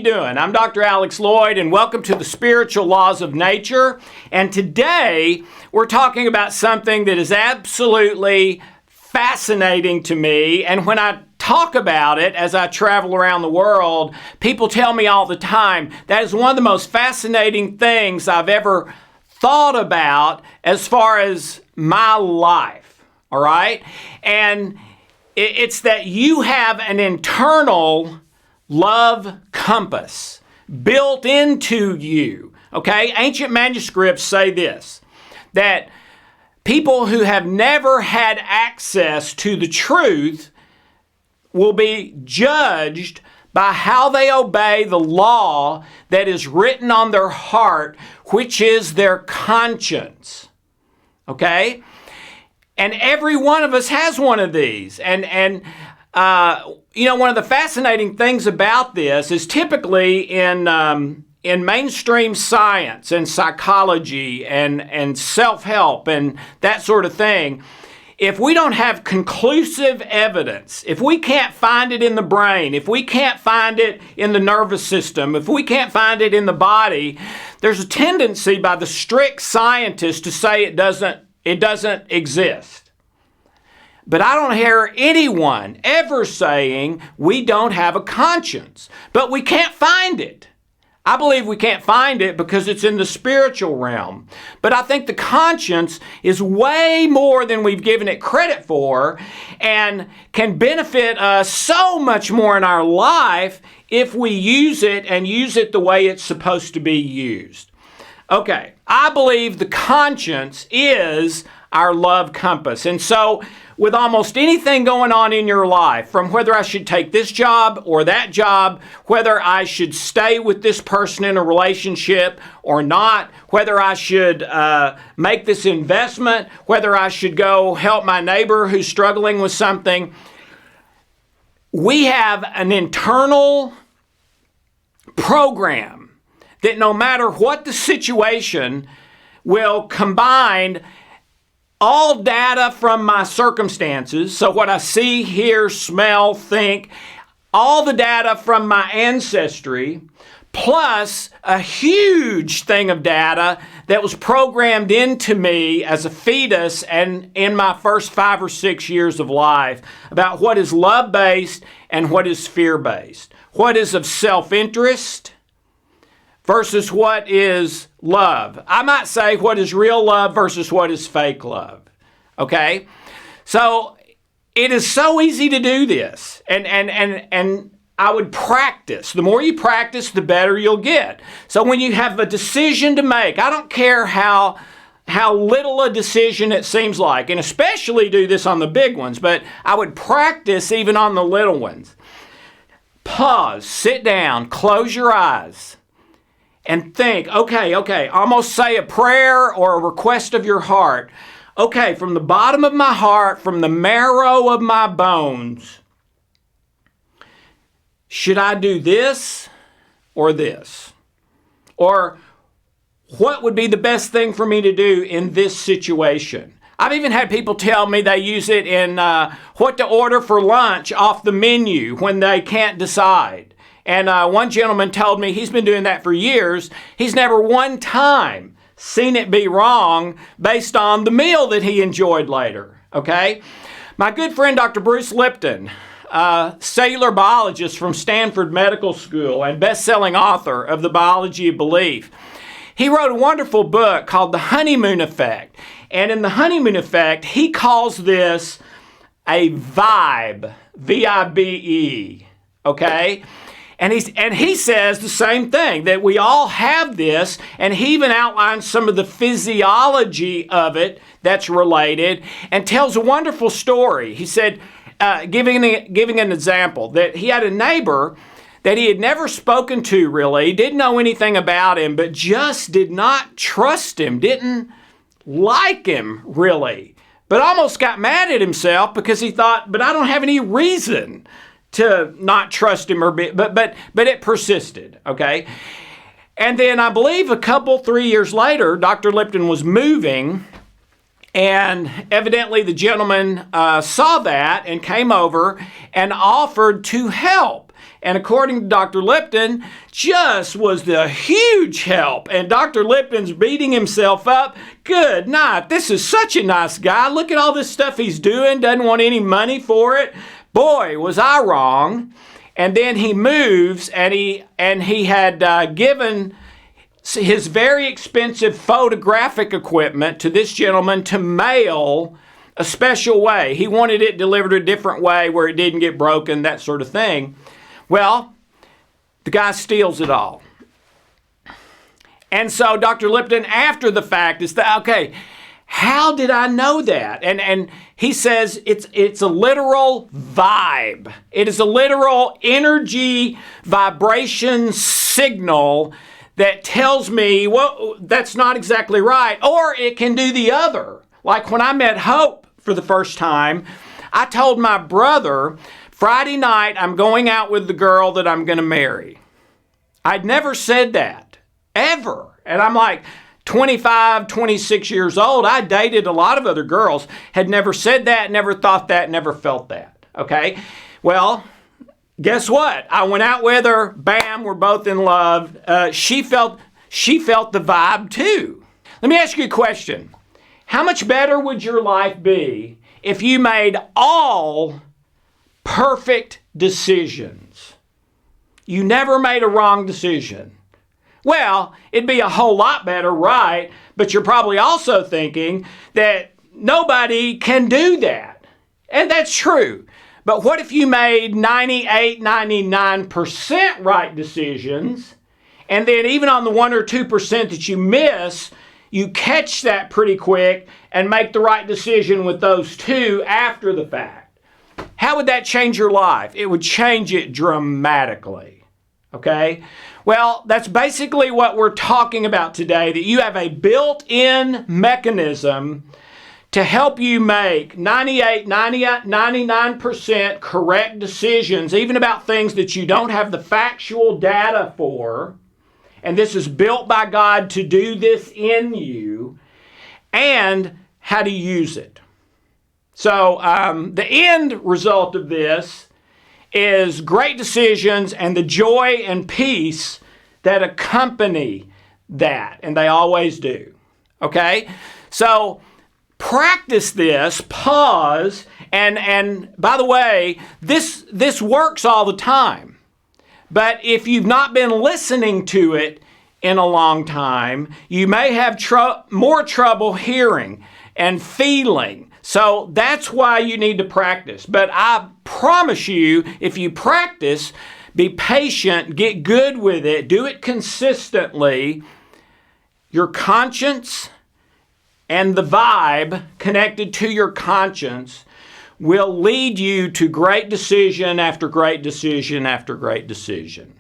you doing? I'm Dr. Alex Loyd, and welcome to the Spiritual Laws of Nature. And today, we're talking about something that is absolutely fascinating to me. And when I talk about it as I travel around the world, people tell me all the time, that is one of the most fascinating things I've ever thought about as far as my life, all right? And it's that you have an internal love compass built into you, okay? Ancient manuscripts say this, that people who have never had access to the truth will be judged by how they obey the law that is written on their heart, which is their conscience, okay? And every one of us has one of these. And one of the fascinating things about this is typically in mainstream science and psychology and self-help and that sort of thing, if we don't have conclusive evidence, if we can't find it in the brain, if we can't find it in the nervous system, if we can't find it in the body, there's a tendency by the strict scientists to say it doesn't exist. But I don't hear anyone ever saying we don't have a conscience, but we can't find it. I believe we can't find it because it's in the spiritual realm. But I think the conscience is way more than we've given it credit for and can benefit us so much more in our life if we use it and use it the way it's supposed to be used. Okay, I believe the conscience is our love compass. And so with almost anything going on in your life, from whether I should take this job or that job, whether I should stay with this person in a relationship or not, whether I should make this investment, whether I should go help my neighbor who's struggling with something, we have an internal program that no matter what the situation will combine all data from my circumstances, so what I see, hear, smell, think, all the data from my ancestry, plus a huge thing of data that was programmed into me as a fetus and in my first 5 or 6 years of life about what is love-based and what is fear-based, what is of self-interest versus what is love. I might say what is real love versus what is fake love. Okay? So it is so easy to do this. And I would practice. The more you practice, the better you'll get. So when you have a decision to make, I don't care how little a decision it seems like, and especially do this on the big ones, but I would practice even on the little ones. Pause, sit down, close your eyes, and think, okay, almost say a prayer or a request of your heart. Okay, from the bottom of my heart, from the marrow of my bones, should I do this or this? Or what would be the best thing for me to do in this situation? I've even had people tell me they use it in what to order for lunch off the menu when they can't decide. And one gentleman told me he's been doing that for years. He's never one time seen it be wrong based on the meal that he enjoyed later, okay? My good friend, Dr. Bruce Lipton, cellular biologist from Stanford Medical School and best-selling author of The Biology of Belief, he wrote a wonderful book called The Honeymoon Effect. And in The Honeymoon Effect, he calls this a vibe, V-I-B-E, okay? And he says the same thing, that we all have this, and he even outlines some of the physiology of it that's related and tells a wonderful story. He said, giving an example, that he had a neighbor that he had never spoken to really, didn't know anything about him, but just did not trust him, didn't like him really, but almost got mad at himself because he thought, but I don't have any reason to not trust him, but it persisted, okay? And then I believe 3 years later, Dr. Lipton was moving, and evidently the gentleman saw that and came over and offered to help. and according to Dr. Lipton, just was the huge help. And Dr. Lipton's beating himself up. Good night. This is such a nice guy. Look at all this stuff he's doing. Doesn't want any money for it. Boy, was I wrong. And then he moves, and he had given his very expensive photographic equipment to this gentleman to mail a special way. He wanted it delivered a different way where it didn't get broken, that sort of thing. Well, the guy steals it all. And so Dr. Lipton, after the fact, is okay, how did I know that? And he says it's a literal vibe. It is a literal energy vibration signal that tells me, well, that's not exactly right. Or it can do the other. Like when I met Hope for the first time, I told my brother, Friday night, I'm going out with the girl that I'm going to marry. I'd never said that, ever. And I'm like 25, 26 years old. I dated a lot of other girls, had never said that, never thought that, never felt that. Okay? Well, guess what? I went out with her. Bam, we're both in love. She felt the vibe too. Let me ask you a question. How much better would your life be if you made all perfect decisions? You never made a wrong decision. Well, it'd be a whole lot better, right? But you're probably also thinking that nobody can do that. And that's true. But what if you made 98, 99% right decisions, and then even on the 1 or 2% that you miss, you catch that pretty quick and make the right decision with those 2 after the fact? How would that change your life? It would change it dramatically. Okay? Well, that's basically what we're talking about today, that you have a built-in mechanism to help you make 98, 99% correct decisions, even about things that you don't have the factual data for. And this is built by God to do this in you, and how to use it. So the end result of this is great decisions and the joy and peace that accompany that, and they always do. Okay? So practice this, pause, and by the way, this works all the time. But if you've not been listening to it in a long time, you may have more trouble hearing and feeling. So that's why you need to practice. But I promise you, if you practice, be patient, get good with it, do it consistently, your conscience and the vibe connected to your conscience will lead you to great decision after great decision after great decision,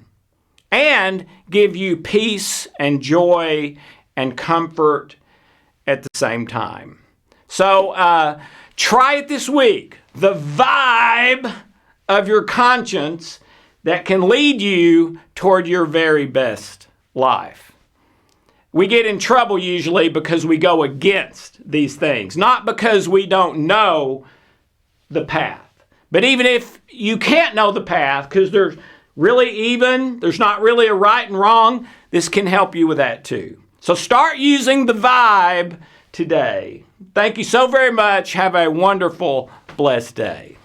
and give you peace and joy and comfort at the same time. So try it this week. The vibe of your conscience that can lead you toward your very best life. We get in trouble usually because we go against these things, not because we don't know the path. But even if you can't know the path, because there's not really a right and wrong, this can help you with that too. So start using the vibe today. Thank you so very much. Have a wonderful, blessed day.